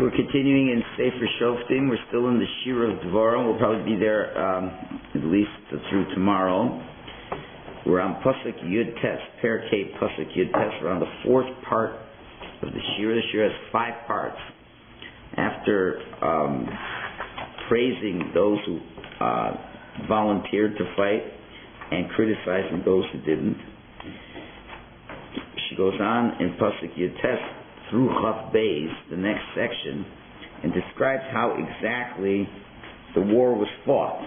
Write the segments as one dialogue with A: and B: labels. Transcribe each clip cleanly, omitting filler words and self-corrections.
A: we're continuing in Sefer Shoftim. We're still in the Shir of Dvarim. We'll probably be there at least through tomorrow. We're on Pasuk Yud Tes, Perkei Pasuk Yud Tes. We're on the fourth part of the Shir. The Shir has 5 parts. After praising those who volunteered to fight and criticizing those who didn't, she goes on in Pasuk Yud Tes through Chaf Beis, the next section, and describes how exactly the war was fought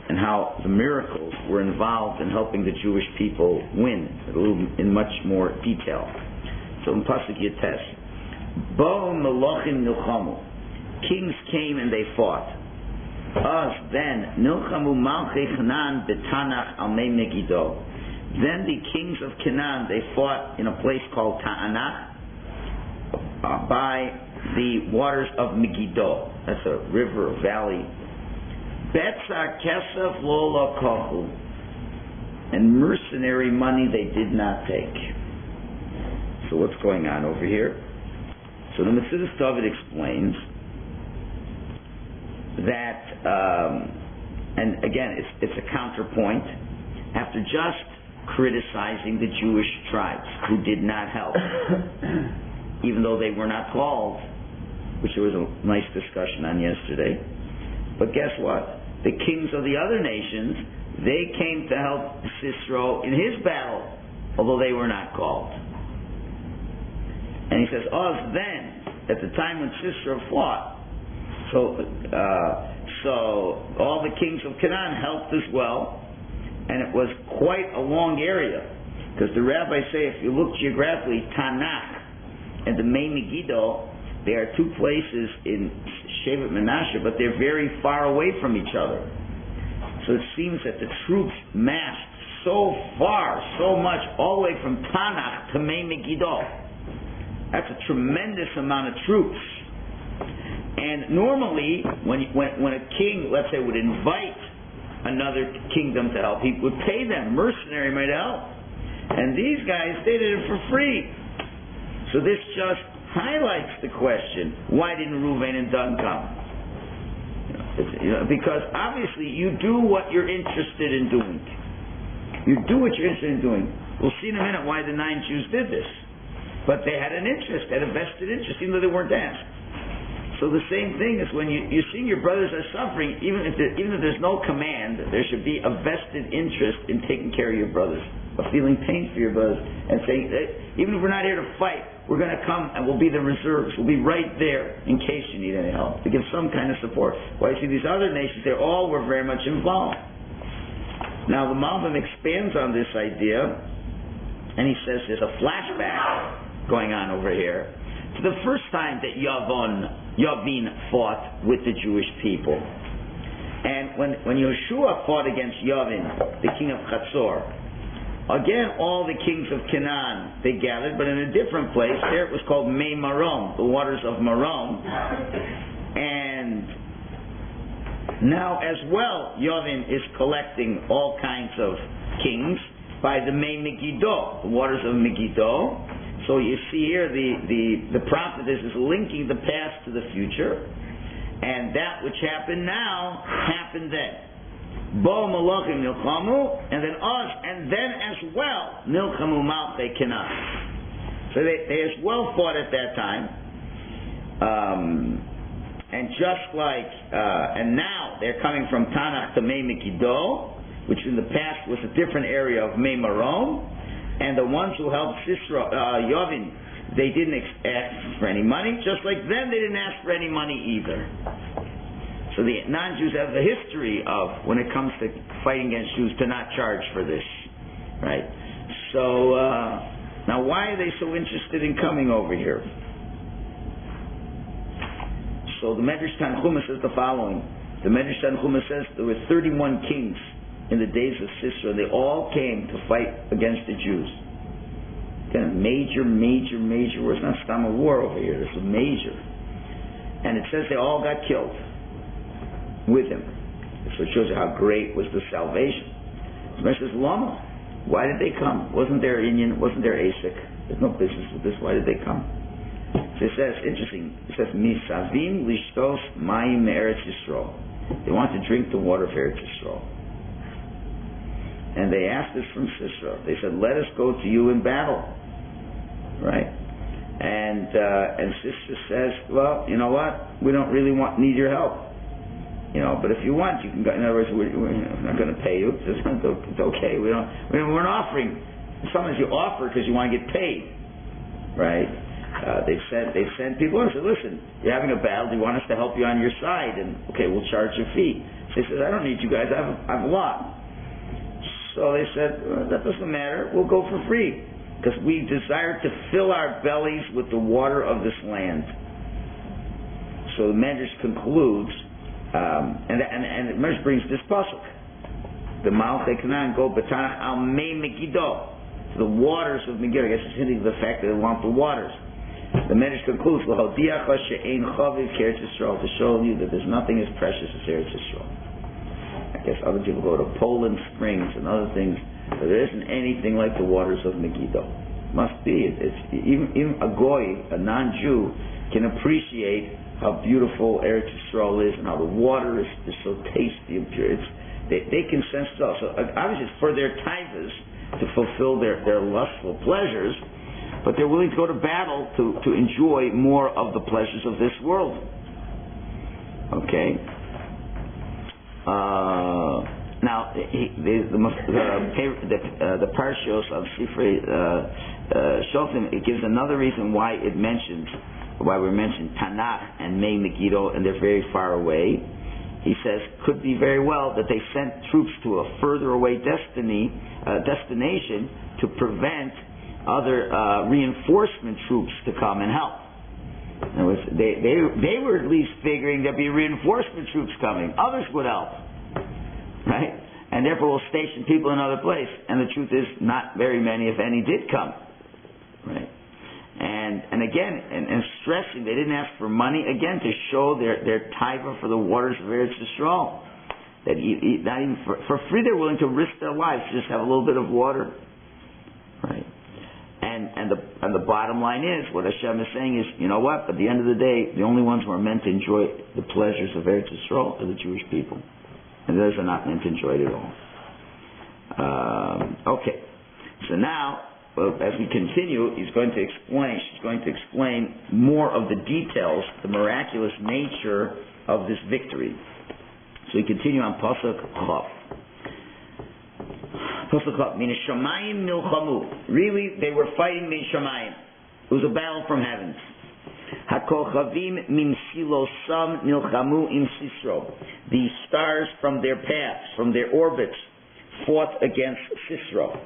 A: and how the miracles were involved in helping the Jewish people win, in much more detail. So in Pasuk Yud Tes, Bo Melochim Nilchamu, kings came and they fought. Us then Nilchamu Malchei Canaan B'Tanach Al Mei Megiddo. Then the kings of Canaan, they fought in a place called Ta'anach, by the waters of Megiddo. That's a river, a valley. Betzar Kesef Lo Lakochu, and mercenary money they did not take. So what's going on over here? So the Metzudas David explains that, and again, it's a counterpoint. After just criticizing the Jewish tribes who did not help, even though they were not called, which there was a nice discussion on yesterday. But guess what? The kings of the other nations, they came to help Sisera in his battle, although they were not called. And he says, then, at the time when Sisera fought, so all the kings of Canaan helped as well, and it was quite a long area, because the rabbis say if you look geographically, Tanakh and the Mei Megiddo, they are 2 places in Shevet Menashe, but they're very far away from each other. So it seems that the troops massed so far, so much, all the way from Tanakh to Mei Megiddo. That's a tremendous amount of troops. And normally, when a king, let's say, would invite another kingdom to help, he would pay them mercenary money to help. And these guys, they did it for free. So this just highlights the question, why didn't Reuven and Dan come? Because obviously you do what you're interested in doing. You do what you're interested in doing. We'll see in a minute why the 9 Jews did this. But they had an interest, had a vested interest, even though they weren't asked. So the same thing is when you're seeing your brothers are suffering, even if there's no command, there should be a vested interest in taking care of your brothers, of feeling pain for your brothers, and saying, even if we're not here to fight, we're going to come and we'll be the reserves. We'll be right there in case you need any help, to give some kind of support. Well, you see these other nations, they all were very much involved. Now the Malbim expands on this idea, and he says there's a flashback going on over here to the first time that Yavin fought with the Jewish people. And when Yeshua fought against Yavin, the king of Chatzor, again, all the kings of Canaan, they gathered, but in a different place. There it was called Mei Marom, the waters of Marom. And now as well, Yavin is collecting all kinds of kings by the Mei Megiddo, the waters of Megiddo. So you see here, the prophetess is linking the past to the future, and that which happened now happened then. Bo Malachim Nilchamu, and then us, and then as well Nilchamu Malchei Canaan. So they as well fought at that time, and just like and now they're coming from Tanakh to Mei Megiddo, which in the past was a different area of Mei Marom. And the ones who helped Sisera, Yavin, they didn't ask for any money, just like then they didn't ask for any money either. So the non-Jews have the history of, when it comes to fighting against Jews, to not charge for this. Right? So, now why are they so interested in coming over here? So the Medrash Tanchuma says the following. The Medrash Tanchuma says there were 31 kings in the days of Sisera. They all came to fight against the Jews. Again, major war. It's not stam a war over here. This was major. And it says they all got killed with him. So it shows you how great was the salvation. So it says, Lama, why did they come? Wasn't there Inyan? Wasn't there Asik? There's no business with this. Why did they come? So it says, interesting, it says, Misavim lishtos mayim me'eretz Yisrael. They want to drink the water of Eretz Yisrael. And they asked us from Sisera. They said, let us go to you in battle. Right? And Sisera says, well, you know what? We don't really need your help. But if you want, you can go. In other words, we're not going to pay you. It's okay. We're not offering. Sometimes you offer because you want to get paid. Right? They sent people and said, listen, you're having a battle. Do you want us to help you on your side? And okay, we'll charge your fee. So he says, I don't need you guys. I have a lot. So they said, that doesn't matter. We'll go for free because we desire to fill our bellies with the water of this land. So the Medrash concludes, and the Medrash brings this pasuk: the Malchei Canaan go Batanach al Mei Megiddo, to the waters of Megiddo. I guess it's hinting to the fact that they want the waters. The Medrash concludes, L'hodiach she'ein chaviv k'Eretz Yisrael, to show you that there's nothing as precious as Eretz Yisrael. I guess other people go to Poland Springs and other things, but there isn't anything like the waters of Megiddo. Must be. Even a goy, a non-Jew, can appreciate how beautiful Eretz Yisrael is and how the water is so tasty and pure. They can sense it all. So obviously it's for their taivas to fulfill their lustful pleasures, but they're willing to go to battle to enjoy more of the pleasures of this world. Okay. Now the parshos of Fri Shoftim, it gives another reason why we mentioned Tanakh and May Megiddo, and they're very far away. He says could be very well that they sent troops to a further away destination to prevent other reinforcement troops to come and help. In other words, they were at least figuring there'd be reinforcement troops coming. Others would help, right? And therefore we'll station people in other places. And the truth is, not very many, if any, did come, right? And again, and stressing, they didn't ask for money, again, to show their taiva for the waters of Eretz Yisrael. That not even for free, they're willing to risk their lives to just have a little bit of water, right? And the bottom line is, what Hashem is saying is, you know what? At the end of the day, the only ones who are meant to enjoy the pleasures of Eretz Yisrael are the Jewish people, and those are not meant to enjoy it at all. Okay, so now, as we continue, she's going to explain more of the details, the miraculous nature of this victory. So we continue on Pasuk Chav. Pasuk Chav, Min Shamayim Milchamu. Really, they were fighting Min Shamayim. It was a battle from heavens. HaKochavim Min Silosam Nilchamu Im Sisro. The stars from their paths, from their orbits, fought against Sisro.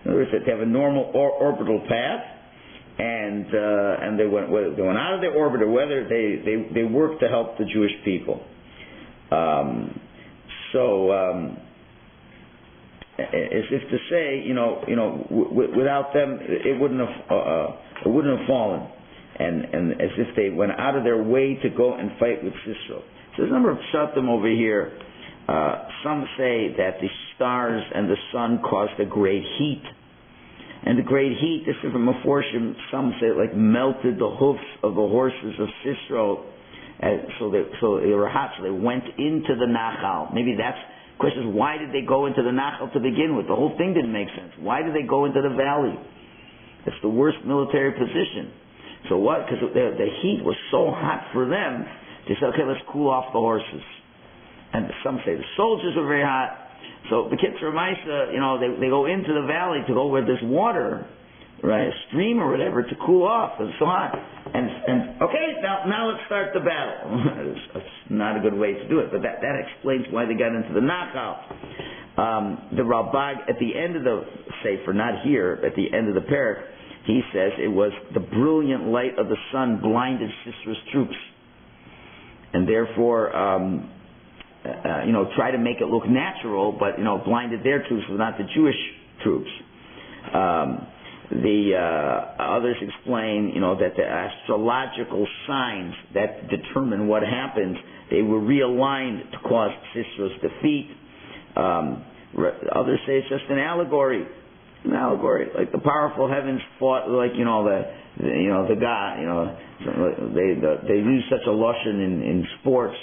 A: In other words, they have a normal orbital path, and they went out of their orbit, or whether they worked to help the Jewish people. As if to say, without them, it wouldn't have fallen, and as if they went out of their way to go and fight with Sisro. So there's a number of Shoftim over here. Some say that the stars and the sun caused a great heat, and the great heat, this is from Meforshim, some say it melted the hoofs of the horses of Sisro. So they were hot, so they went into the Nachal. Maybe that's the question is, why did they go into the Nachal to begin with? The whole thing didn't make sense. Why did they go into the valley? It's the worst military position. So what? Because the heat was so hot for them, they said, okay, let's cool off the horses. And some say the soldiers are very hot. So the Kitzur Maisa, they go into the valley to go where there's water, right, a stream or whatever, to cool off. It's so hot. And okay, now let's start the battle. It's not a good way to do it, but that explains why they got into the Nachal. The Ralbag at the end of the Sefer, not here, at the end of the parak, he says it was the brilliant light of the sun blinded Sisra's troops, and therefore, try to make it look natural, but blinded their troops, but not the Jewish troops. The others explain, that the astrological signs that determine what happened, they were realigned to cause Sisra's defeat. Others say it's just an allegory, like the powerful heavens fought, like the the guy, they use such a lashon in sports,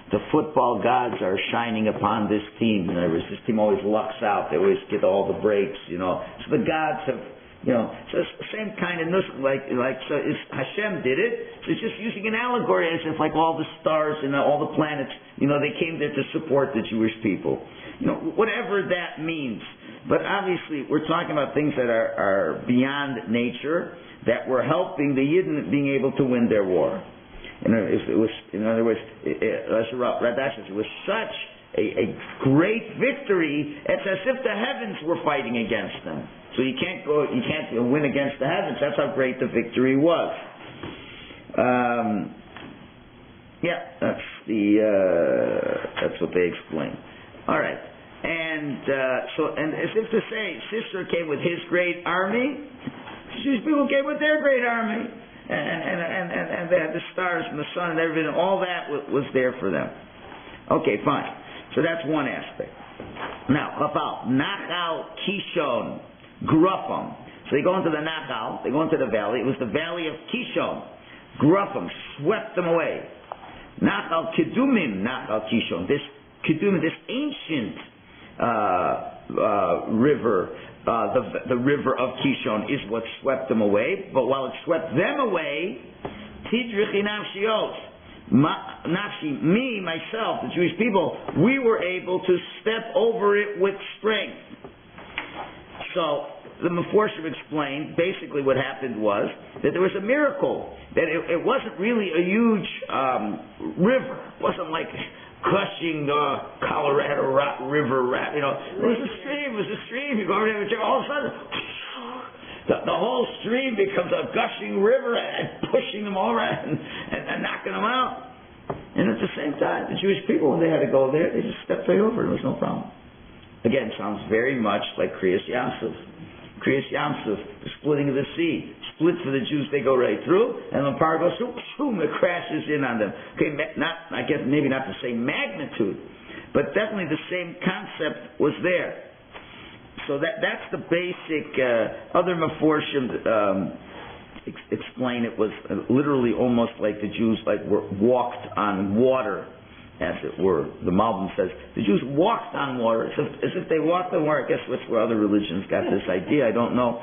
A: the football gods are shining upon this team. This team always lucks out. They always get all the breaks, So the gods have, so it's the same kind of nusach, so Hashem did it. So it's just using an allegory as if like all the stars and all the planets, they came there to support the Jewish people. Whatever that means. But obviously, we're talking about things that are beyond nature, that were helping the Yidden being able to win their war. In other words, it was such a great victory. It's as if the heavens were fighting against them. So you can't win against the heavens. That's how great the victory was. That's what they explain. All right. And as if to say, Sisera came with his great army, Jewish people came with their great army, and they had the stars and the sun and everything. All that was there for them. Okay, fine. So that's one aspect. Now, about Nachal Kishon Grufam. So they go into the Nachal, they go into the valley. It was the valley of Kishon. Grufam swept them away. Nachal Kedumim, Nachal Kishon. This Kedumim, this ancient river, the river of Kishon is what swept them away. But while it swept them away, Tidrichi Nafshios, Nafshi, me, myself, the Jewish people, we were able to step over it with strength. So the Meforshim explained basically what happened was that there was a miracle, that it wasn't really a huge river. It wasn't like gushing the Colorado River, it was a stream. You go over there and check, all of a sudden, the whole stream becomes a gushing river and pushing them over and knocking them out. And at the same time, the Jewish people, when they had to go there, they just stepped right over. There was no problem. Again, sounds very much like Kriyas Yamsuf. Kriyas Yamsuf, the splitting of the sea. Split for the Jews, they go right through, and the power goes, boom, it crashes in on them. Okay, I guess maybe not the same magnitude, but definitely the same concept was there. So that's the basic. Other Meforshim explain it was literally almost like the Jews walked on water, as it were. The Malbim says the Jews walked on water, as if they walked on water. I guess that's where other religions got this idea. I don't know.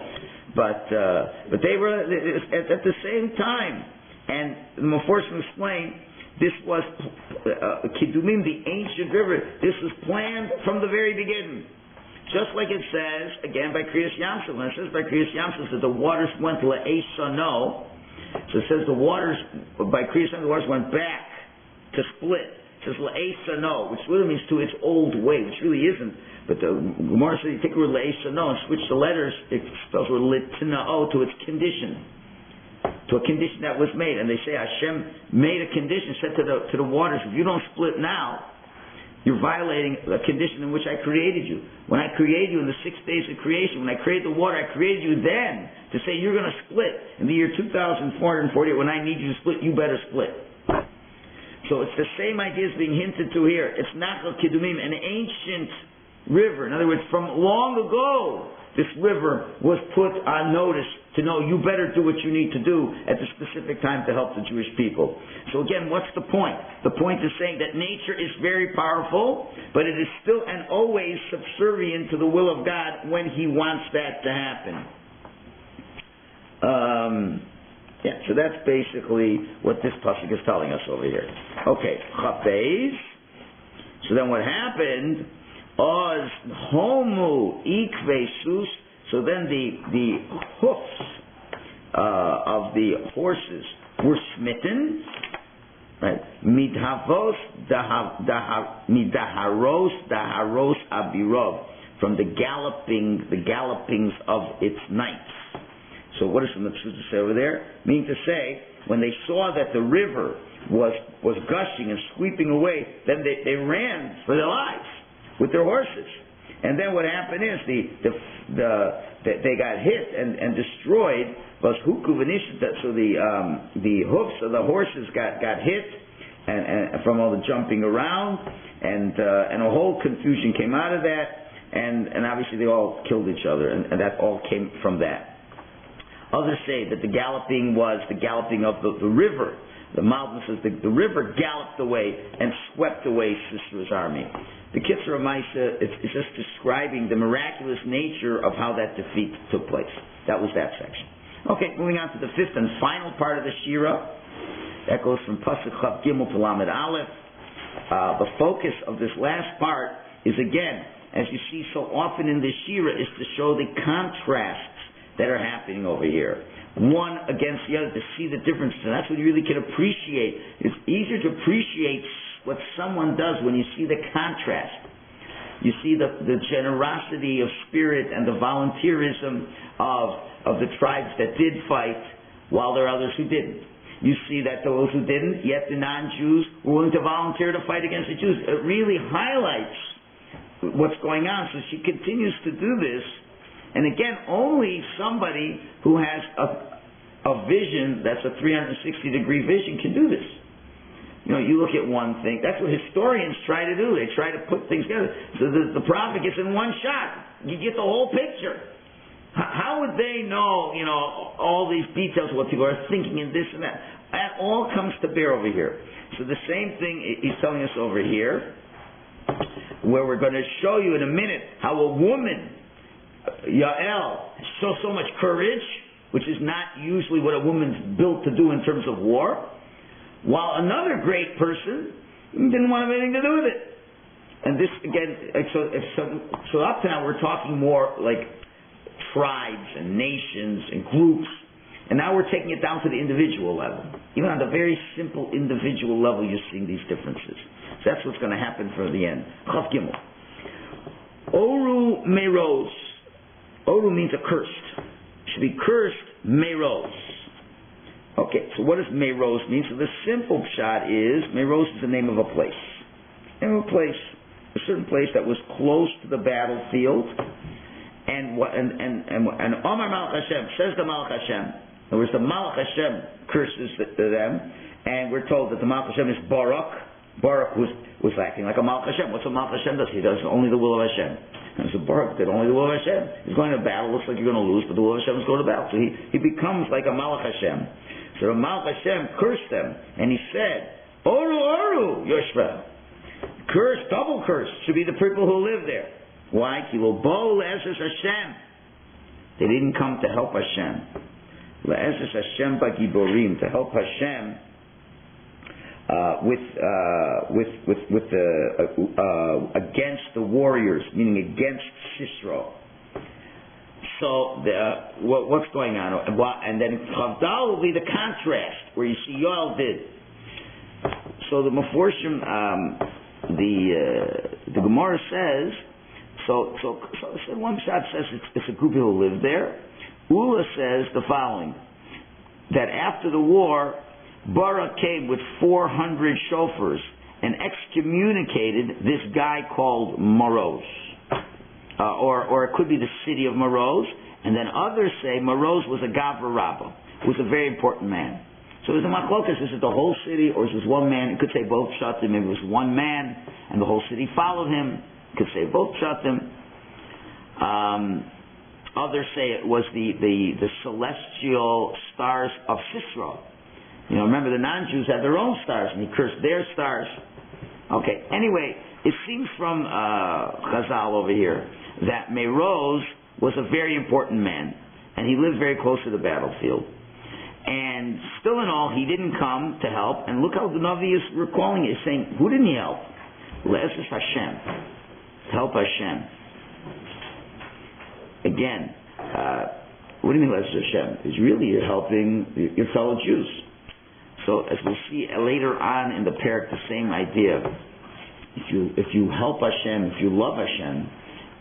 A: But they were at the same time, and the Meforshim explained this was Kidumim, the ancient river. This was planned from the very beginning, just like it says again by Kriyas Yamsuf. When it says by Kriyas Yamsuf that the waters went le'esano, so it says the waters by Kriyas Yamsuf, the waters went back to split. It says le'esano, which literally means to its old way, which really isn't. But the Gemara says you take the word le'esano and switch the letters, it spells the word litnao to its condition, to a condition that was made. And they say Hashem made a condition, said to the waters, if you don't split now, you're violating a condition in which I created you. When I created you in the 6 days of creation, when I created the water, I created you then to say you're going to split. In the year 2448, when I need you to split, you better split. So it's the same idea as being hinted to here. It's Nachal Kidumim, an ancient river. In other words, from long ago, this river was put on notice to know you better do what you need to do at the specific time to help the Jewish people. So again, what's the point? The point is saying that nature is very powerful, but it is still and always subservient to the will of God when He wants that to happen. So that's basically what this pasuk is telling us over here. Okay, Chapez. So then what happened? Oz homu ikvesus. So then the hoofs of the horses were smitten. Right? Midhavos daharos abirov, from the gallopings of its knights. So what does the Mitzvah say over there? Meaning to say, when they saw that the river was gushing and sweeping away, then they ran for their lives with their horses. And then what happened is they got hit and destroyed. So the hoofs of the horses got hit and from all the jumping around, and a whole confusion came out of that, and obviously they all killed each other, and that all came from that. Others say that the galloping was the galloping of the river. The Malbim says the river galloped away and swept away Sisera's army. The Kitzur Maisa is just describing the miraculous nature of how that defeat took place. That was that section. Okay, moving on to the fifth and final part of the Shira. That goes from Pasuk Chav Gimel to Lamed Aleph. The focus of this last part is, again, as you see so often in the Shira, is to show the contrasts that are happening over here. One against the other, to see the differences. And that's what you really can appreciate. It's easier to appreciate what someone does when you see the contrast. You see the generosity of spirit and the volunteerism of the tribes that did fight, while there are others who didn't. You see that those who didn't, yet the non-Jews were willing to volunteer to fight against the Jews. It really highlights what's going on. So she continues to do this. And again, only somebody who has a vision that's a 360-degree vision can do this. You know, you look at one thing. That's what historians try to do. They try to put things together. So the prophet gets in one shot. You get the whole picture. How would they know, all these details of what people are thinking and this and that? That all comes to bear over here. So the same thing he's telling us over here, where we're going to show you in a minute how a woman, Yael, shows so much courage, which is not usually what a woman's built to do in terms of war, while another great person didn't want to have anything to do with it. And this, again, so up to now we're talking more like tribes and nations and groups, and now we're taking it down to the individual level. Even on the very simple individual level, you're seeing these differences. So that's what's going to happen for the end. Chav Gimel. Oru Meroz. Oru means accursed. Should be cursed, Meroz. Okay, so what does Meroz mean? So the simple pshat is, Meroz is the name of a place. A certain place that was close to the battlefield. And Omar Malach Hashem, says the Malach Hashem. In other words, the Malach Hashem curses them, and we're told that the Malach Hashem is Barak. Barak was acting like a Malach Hashem. What's what Malach Hashem does? He does only the will of Hashem. And so Barak did only the will of Hashem. He's going to battle, looks like you're going to lose, but the will of Hashem is going to battle. So he becomes like a Malach Hashem. So the Malach Hashem cursed them, and he said, Oru, Oru, Yoshva. Curse, double curse, should be the people who live there. Why? Ki lo bo le'ezes Hashem. They didn't come to help Hashem. Le'ezes Hashem b'giborim, to help Hashem against the warriors, meaning against Sisera. So what's going on? And then Chavdal will be the contrast where you see Yoel did. So the Meforshim, the Gemara says. So one shot says it's a group who live there. Ula says the following: that after the war, Barak came with 400 shofars and excommunicated this guy called Meroz. Or it could be the city of Meroz. And then others say Meroz was a Gavra Rabbah, who was a very important man. So there's a machlokas, is it the whole city or is this one man? It could say both Shoftim, maybe it was one man and the whole city followed him. It could say both Shoftim. Others say it was the celestial stars of Sisera. Remember the non-Jews had their own stars and he cursed their stars. Okay, anyway, it seems from Chazal over here that Meroz was a very important man and he lived very close to the battlefield. And still in all, he didn't come to help. And look how the Navi is recalling it, saying, who didn't he help? Le'ezes Hashem. Help Hashem. Again, what do you mean Le'ezes Hashem? It's really you're helping your fellow Jews. So as we'll see later on in the parak, the same idea. If you help Hashem, if you love Hashem,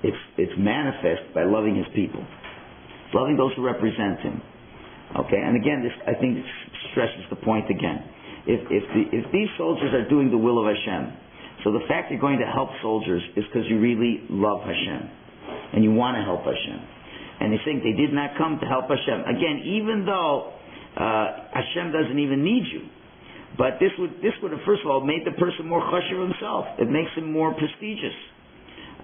A: it's manifest by loving His people. Loving those who represent Him. Okay, and again, this I think stresses the point again. If these soldiers are doing the will of Hashem, so the fact you're going to help soldiers is because you really love Hashem and you want to help Hashem. And they think they did not come to help Hashem. Again, even though Hashem doesn't even need you, but this would have first of all made the person more chashuv himself. It makes him more prestigious.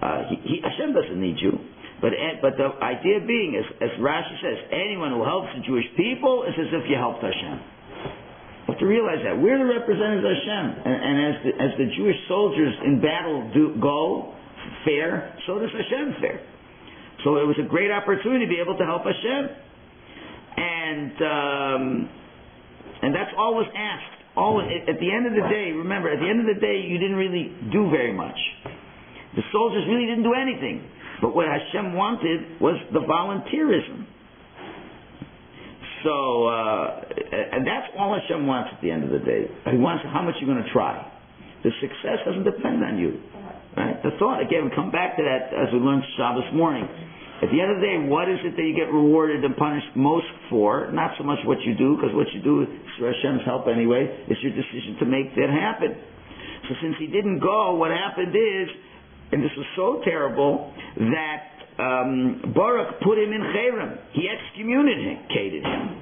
A: Hashem doesn't need you. But the idea being, as Rashi says, anyone who helps the Jewish people is as if you helped Hashem. You have to realize that. We're the representatives of Hashem. And as the Jewish soldiers in battle go fare, so does Hashem fare. So it was a great opportunity to be able to help Hashem. And that's all was asked. At the end of the day, remember, at the end of the day, you didn't really do very much. The soldiers really didn't do anything. But what Hashem wanted was the volunteerism. So, and that's all Hashem wants at the end of the day. He wants how much you're going to try. The success doesn't depend on you. Right? The thought, again, we come back to that as we learned Shabbos morning. At the end of the day, what is it that you get rewarded and punished most for? Not so much what you do, because what you do is for Hashem's help anyway. It's your decision to make that happen. So since he didn't go, what happened is, and this was so terrible, that Barak put him in Cherem. He excommunicated him.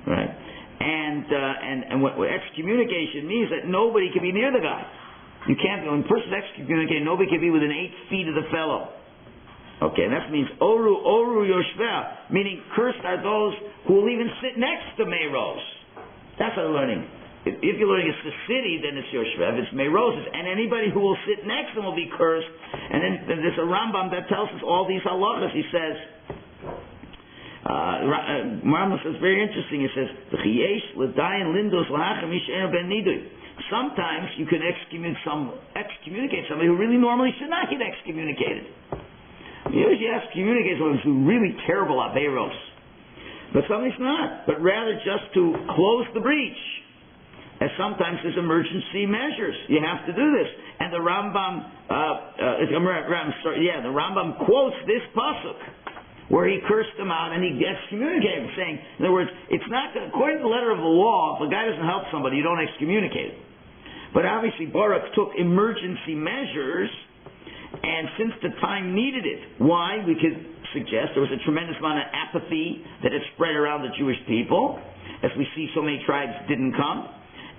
A: Right? And what excommunication means that nobody can be near the guy. You can't, when a person is excommunicated, nobody can be within 8 feet of the fellow. Okay, and that means Oru Yoshveh, meaning cursed are those who will even sit next to Meros. That's what I'm learning. If you're learning it's the city, then it's Yoshveh. If it's Meros, and anybody who will sit next to them will be cursed. And then there's a Rambam that tells us all these halachas. He says, Rambam says, very interesting, he says, sometimes you can excommunicate somebody who really normally should not get excommunicated. You usually excommunicate someone who's really terrible averos. But somebody's not. But rather just to close the breach. As sometimes there's emergency measures. You have to do this. And the Rambam, the Rambam quotes this pasuk where he cursed them out and he excommunicated them, saying, in other words, it's not according to the letter of the law, if a guy doesn't help somebody, you don't excommunicate him. But obviously Barak took emergency measures, and since the time needed it, why? We could suggest there was a tremendous amount of apathy that had spread around the Jewish people, as we see so many tribes didn't come.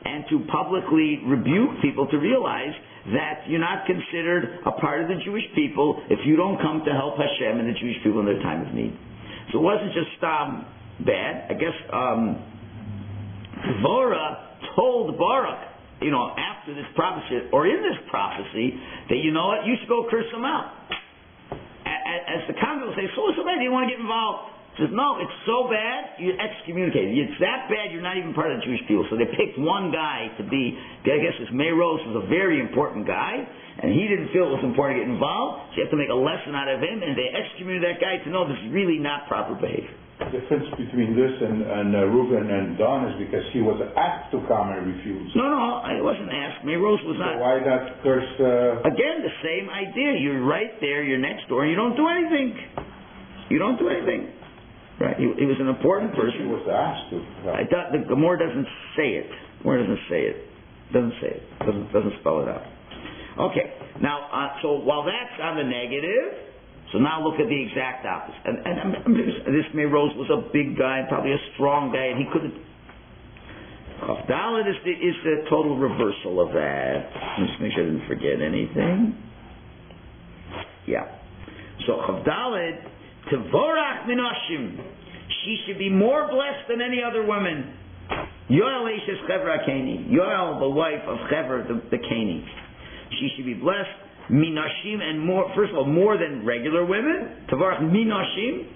A: And to publicly rebuke people to realize that you're not considered a part of the Jewish people if you don't come to help Hashem and the Jewish people in their time of need. So it wasn't just bad. I guess Devorah told Barak, after this prophecy, or in this prophecy, that you know what, you should go curse them out. As the convert will say, so bad, you didn't want to get involved. He says, no, it's so bad, you're excommunicated. It's that bad, you're not even part of the Jewish people. So they picked one guy to be, I guess this Meros was a very important guy, and he didn't feel it was important to get involved, so you have to make a lesson out of him, and they excommunicated that guy to know this is really not proper behavior.
B: The difference between this and Reuben and Dan is because he was asked to come and refused.
A: No, I wasn't asked. Meros was not.
B: So why not curse?
A: Again, the same idea. You're right there, you're next door, and you don't do anything. Right? He was an important person.
B: He was asked to.
A: The Gemara doesn't say it. Doesn't spell it out. Okay. Now, so while that's on the negative, so now look at the exact opposite. And this Meros was a big guy, probably a strong guy, and he couldn't. Chavdalet is the total reversal of that. Let's make sure I didn't forget anything. Yeah. So Chavdalet, Tevorach Minashim, she should be more blessed than any other woman. Yoel Eishes Chevra Keni, Yoel, the wife of Chever, the Keni. She should be blessed Minashim, and more, first of all, more than regular women. Tevorach Minashim,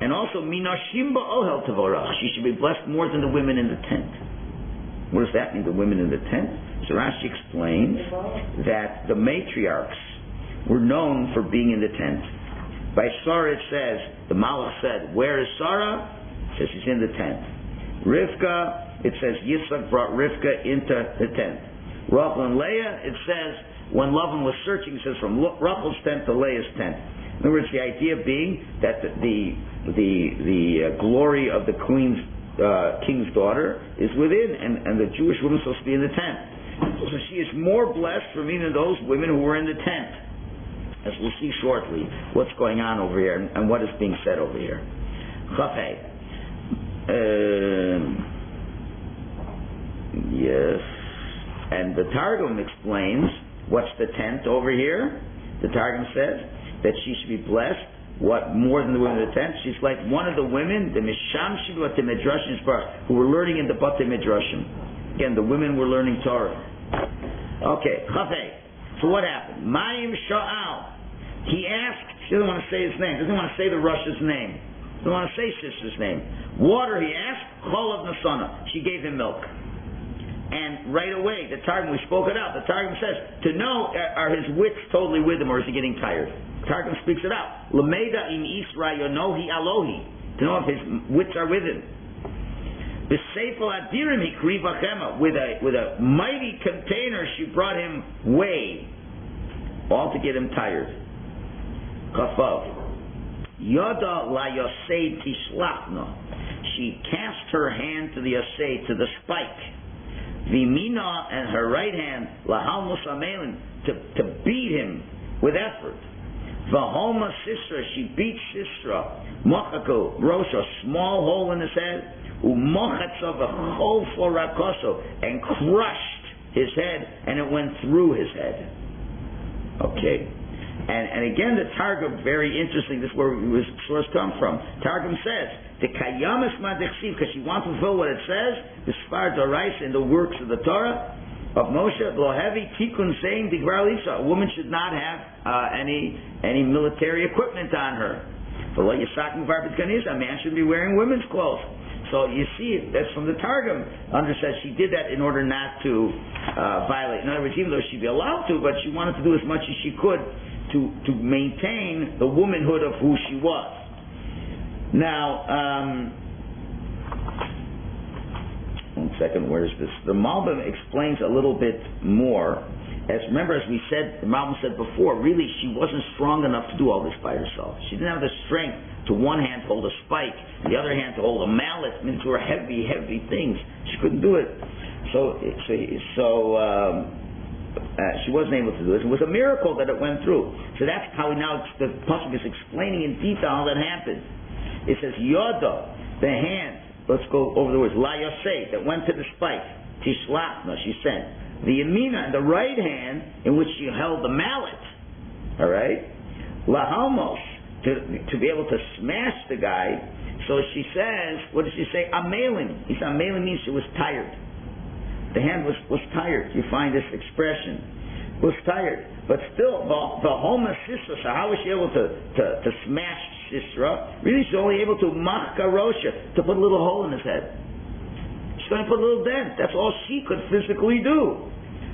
A: and also Minashim Ba'ohel Tevorach. She should be blessed more than the women in the tent. What does that mean, the women in the tent? So Rashi explains that the matriarchs were known for being in the tent. By Sarah it says, the Malach said, where is Sarah? It says she's in the tent. Rivka, it says Yitzchak brought Rivka into the tent. Rachel and Leah, it says, when Lavan was searching, it says from Rachel's tent to Leah's tent. In other words, the idea being that the glory of the king's daughter is within, and the Jewish woman is supposed to be in the tent. So she is more blessed from even those women who were in the tent. As we'll see shortly, what's going on over here and what is being said over here. Chafei. Yes. And the Targum explains what's the tent over here. The Targum says that she should be blessed What more than the women of the tent? She's like one of the women, the Mishamshim Bate Midrashim who were learning in the Bate Midrashim. Again, the women were learning Torah. Okay, Chafei. So what happened? Mayim Sha'al. He asked, she doesn't want to say his name, doesn't want to say the Russia's name, doesn't want to say sister's name. Water, he asked, Chol of Nasana. She gave him milk. And right away, the Targum, we spoke it out, the Targum says, to know, are his wits totally with him or is he getting tired? The Targum speaks it out. Lameda in Isra yonohi alohi. To know if his wits are with him. The Seifel Adirim he kriva chema. With a mighty container, she brought him whey. All to get him tired. Chafav. Yoda la yosei tishlachna. She cast her hand to the yosei, to the spike. Vimina, and her right hand, lahal musamelin, to beat him with effort. Vahoma Sisra, she beat Sisra. Mochako, rosh, a small hole in his head. Umochatzav a chol for rakoso, and crushed his head, and it went through his head. Okay. And again, the Targum, very interesting, this is where the source come from. Targum says, the kayamas madechsiv, because she wants to fulfill what it says, the Sfar Dorais in the works of the Torah, of Moshe, Lohevi, Tikkun Sein, Digvar Lisa. A woman should not have any military equipment on her. A man should be wearing women's clothes. So you see, that's from the Targum. Says she did that in order not to violate. In other words, even though she'd be allowed to, but she wanted to do as much as she could to maintain the womanhood of who she was. Now, one second, where is this? The Malbim explains a little bit more. Remember, as we said, the Malbim said before, really she wasn't strong enough to do all this by herself. She didn't have the strength to one hand to hold a spike, the other hand to hold a mallet. I mean, these were heavy, heavy things. She couldn't do it. So she wasn't able to do it. It was a miracle that it went through. So that's how now the Pasuk is explaining in detail how that happened. It says, Yoda, the hand, let's go over the words, La Yosei, that went to the spike, Tishlachna, she sent. The Yamina, the right hand, in which she held the mallet, all right? La Halmos, to be able to smash the guy. So she says, what does she say? Amelin. He said, Amelin means she was tired. The hand was tired. You find this expression. Was tired. But still, the Homa Sisra, so how was she able to smash Sisra? Really, she's only able to machkarosha, to put a little hole in his head. She's going to put a little dent. That's all she could physically do.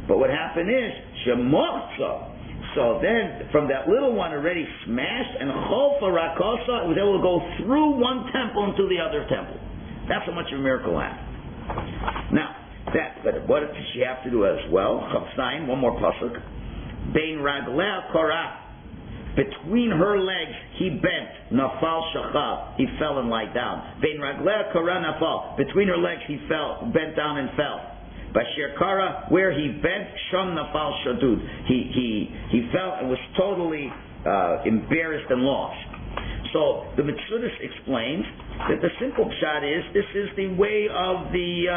A: But what happened is, Shemotza. So then, from that little one already smashed, and Chofa Rakosa, it was able to go through one temple into the other temple. That's how much of a miracle happened. Now, but what did she have to do as well? Chavsayin, one more pasuk. Bein raglea korah. Between her legs, he bent. Nafal shachav. He fell and lied down. Bein raglea korah nafal. Between her legs, he bent down and fell. Bashir kara, where he bent, sham nafal shadud. He fell and was totally embarrassed and lost. So the Mitzudas explains that the simple pshat is, this is the way of the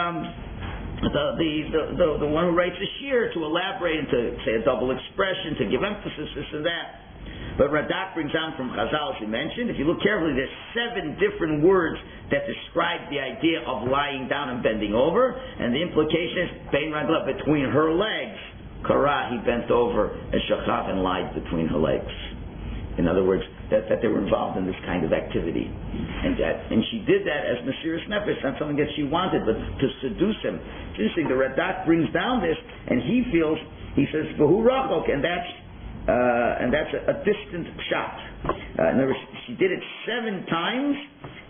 A: one who writes a shir to elaborate and to say a double expression, to give emphasis, this and that. But Radak brings down from Chazal, as you mentioned, if you look carefully, there's 7 different words that describe the idea of lying down and bending over, and the implication is bein ragla, between her legs. Kara, he bent over, and shachav, and lied between her legs. In other words, that they were involved in this kind of activity. And she did that as Mesiras Nefesh, not something that she wanted, but to seduce him. It's interesting, the Radak brings down this, and he says, V'hu rachok, and that's a distant pshat. In other words, she did it 7 times,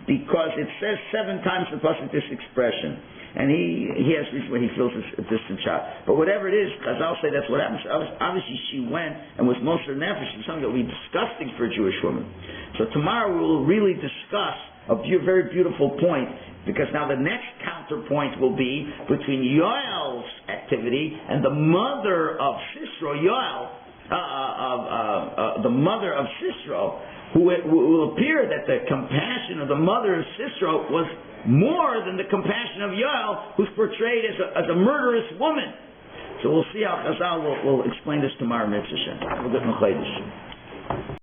A: because it says 7 times in the pasuk this expression. And he has reason when he feels it's a distant shot. But whatever it is, Chazal say that's what happened. Obviously she went and was most of her nefesh, something that would be disgusting for a Jewish woman. So tomorrow we will really discuss a very beautiful point, because now the next counterpoint will be between Yoel's activity and the mother of Sisro, the mother of Sisro, who it will appear that the compassion of the mother of Sisro was more than the compassion of Yoel, who's portrayed as a murderous woman. So we'll see how Chazal will explain this tomorrow, Mitzvah Shem. Have a good Mechodesh.